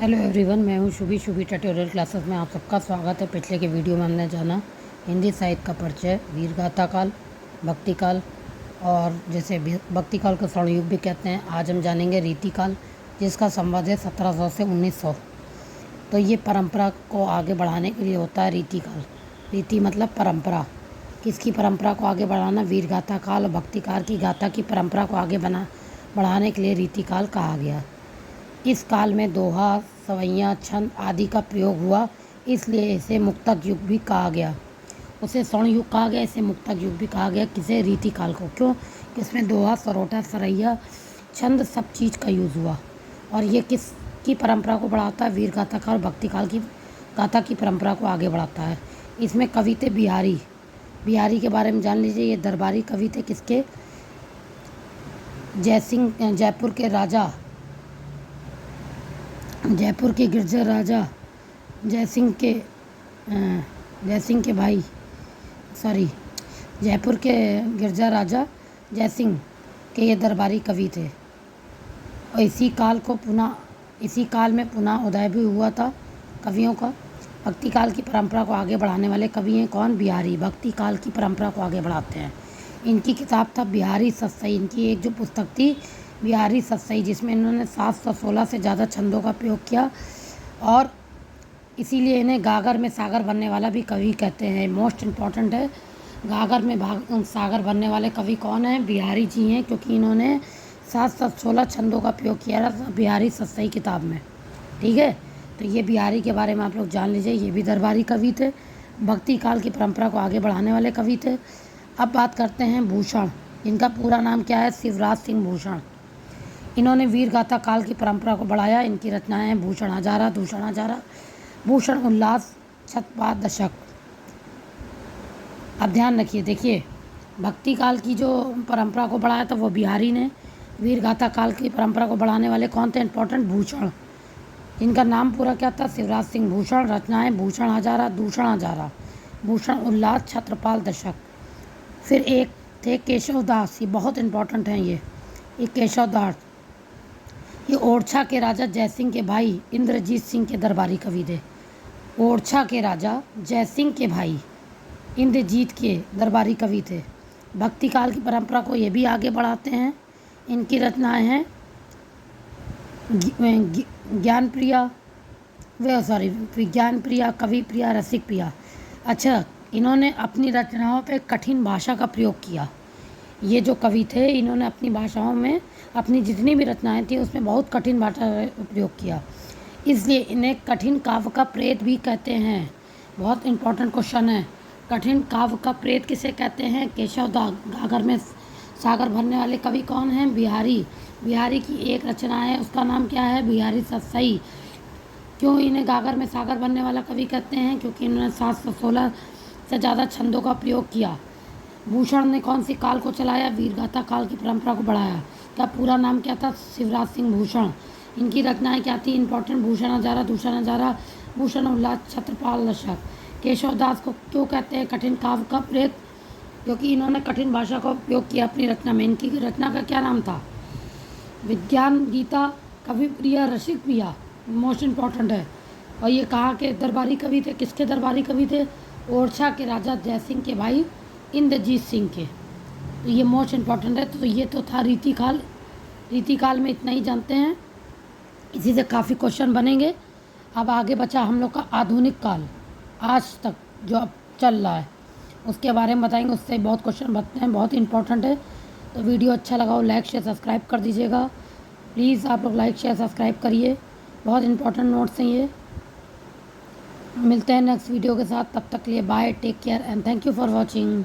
Hello everyone, मैं हूं Shubhi tutorial classes में आप सबका स्वागत है। पिछले के वीडियो में हमने जाना हिंदी साहित्य का परिचय, वीर गाथा काल, भक्ति काल और जैसे भक्ति काल को स्वर्ण युग भी कहते हैं। आज हम जानेंगे रीति काल, जिसका संबंध है 1700 से 1900। तो ये परंपरा को आगे बढ़ाने के लिए होता है रीति काल। रीति मतलब परंपरा, किसकी परंपरा को आगे बढ़ाना? वीर गाथा काल और भक्ति काल की गाथा की परंपरा को आगे बढ़ाने के लिए रीति काल कहा गया। इस काल में दोहा, सवैयाँ, छंद आदि का प्रयोग हुआ, इसलिए इसे मुक्तक युग भी कहा गया। उसे स्वर्ण युग कहा गया, इसे मुक्तक युग भी कहा गया। किसे? रीति काल को। क्यों? इसमें दोहा, सरोटा, सरैया, छंद सब चीज़ का यूज़ हुआ। और ये किसकी परंपरा को बढ़ाता है? वीर गाथा काल, भक्ति काल की गाथा की परंपरा को आगे बढ़ाता है। इसमें कवि थे बिहारी। बिहारी के बारे में जान लीजिए। ये दरबारी कवि थे। किसके? जयपुर के राजा, जयपुर के गिरजा राजा जयसिंह के भाई, जयपुर के गिरजा राजा जयसिंह के ये दरबारी कवि थे। और इसी काल में पुनः उदय भी हुआ था कवियों का। भक्ति काल की परंपरा को आगे बढ़ाने वाले कवि हैं कौन? बिहारी। भक्ति काल की परंपरा को आगे बढ़ाते हैं। इनकी किताब था बिहारी सतसई। इनकी एक जो पुस्तक थी बिहारी सतसई, जिसमें इन्होंने 716 से ज़्यादा छंदों का प्रयोग किया और इसीलिए इन्हें गागर में सागर बनने वाला भी कवि कहते हैं। मोस्ट इम्पॉर्टेंट है, गागर में सागर बनने वाले कवि कौन हैं? बिहारी जी हैं, क्योंकि इन्होंने 716 छंदों का प्रयोग किया था बिहारी सतसई किताब में। ठीक है, तो ये बिहारी के बारे में आप लोग जान लीजिए। ये भी दरबारी कवि थे, भक्ति काल की परंपरा को आगे बढ़ाने वाले कवि थे। अब बात करते हैं भूषण। इनका पूरा नाम क्या है? शिवराज सिंह भूषण। इन्होंने वीर गाथा काल की परंपरा को बढ़ाया। इनकी रचनाएं हैं भूषण हजारा, दूषण हजारा, भूषण उल्लास, छत्रपाल दशक। अब ध्यान रखिए, देखिए, भक्ति काल की जो परंपरा को बढ़ाया था वो बिहारी ने। वीर गाथा काल की परंपरा को बढ़ाने वाले कौन थे? इंपॉर्टेंट, भूषण। इनका नाम पूरा क्या था? शिवराज सिंह भूषण। रचनाएं भूषण हजारा, दूषण हजारा, भूषण उल्लास, छत्रपाल दशक। फिर एक थे केशव दास। ये बहुत इंपॉर्टेंट हैं। ये केशव दास, ये ओरछा के राजा जयसिंह के भाई इंद्रजीत सिंह के दरबारी कवि थे। ओरछा के राजा जयसिंह के भाई इंद्रजीत के दरबारी कवि थे। भक्ति काल की परंपरा को ये भी आगे बढ़ाते हैं। इनकी रचनाएं हैं विज्ञान प्रिया, कवि प्रिया, रसिक प्रिया। अच्छा, इन्होंने अपनी रचनाओं पे कठिन भाषा का प्रयोग किया। ये जो कवि थे, इन्होंने अपनी भाषाओं में अपनी जितनी भी रचनाएं थी उसमें बहुत कठिन भाषा का प्रयोग किया, इसलिए इन्हें कठिन काव्य का प्रेत भी कहते हैं। बहुत इंपॉर्टेंट क्वेश्चन है। कठिन काव्य का प्रेत किसे कहते हैं? केशव दास। गागर में सागर भरने वाले कवि कौन हैं? बिहारी। बिहारी की एक रचना है, उसका नाम क्या है? बिहारी सतसई। क्यों इन्हें गागर में सागर बनने वाला कवि कहते हैं? क्योंकि इन्होंने 716 से ज़्यादा छंदों का प्रयोग किया। भूषण ने कौन सी काल को चलाया? वीर गाथा काल की परंपरा को बढ़ाया। क्या पूरा नाम क्या था? शिवराज सिंह भूषण। इनकी रचनाएं क्या थी? इंपॉर्टेंट, भूषण हजारा, दूषण हजारा, भूषण उल्लास, छत्रपाल दशक। केशव दास को क्यों कहते हैं कठिन काव्य का प्रेत? क्योंकि इन्होंने कठिन भाषा का उपयोग किया अपनी रचना में। इनकी रचना का क्या नाम था? विज्ञान गीता, कवि प्रिया, रसिक प्रिया। मोस्ट इम्पॉर्टेंट है। और ये कहाँ के दरबारी कवि थे? किसके दरबारी कवि थे? ओरछा के राजा जयसिंह के भाई इंद्रजीत सिंह के। तो ये मोस्ट इम्पॉर्टेंट है। तो ये तो था रीति काल। रीति काल में इतना ही जानते हैं, इसी से काफ़ी क्वेश्चन बनेंगे। अब आगे बचा हम लोग का आधुनिक काल, आज तक जो अब चल रहा है उसके बारे में बताएंगे। उससे बहुत क्वेश्चन बनते हैं, बहुत इंपॉर्टेंट है। तो वीडियो अच्छा लगा हो लाइक शेयर सब्सक्राइब कर दीजिएगा। प्लीज़ आप लोग लाइक शेयर सब्सक्राइब करिए, बहुत इंपॉर्टेंट नोट्स हैं ये। मिलते हैं नेक्स्ट वीडियो के साथ, तब तक के लिए bye, take care and thank you for watching.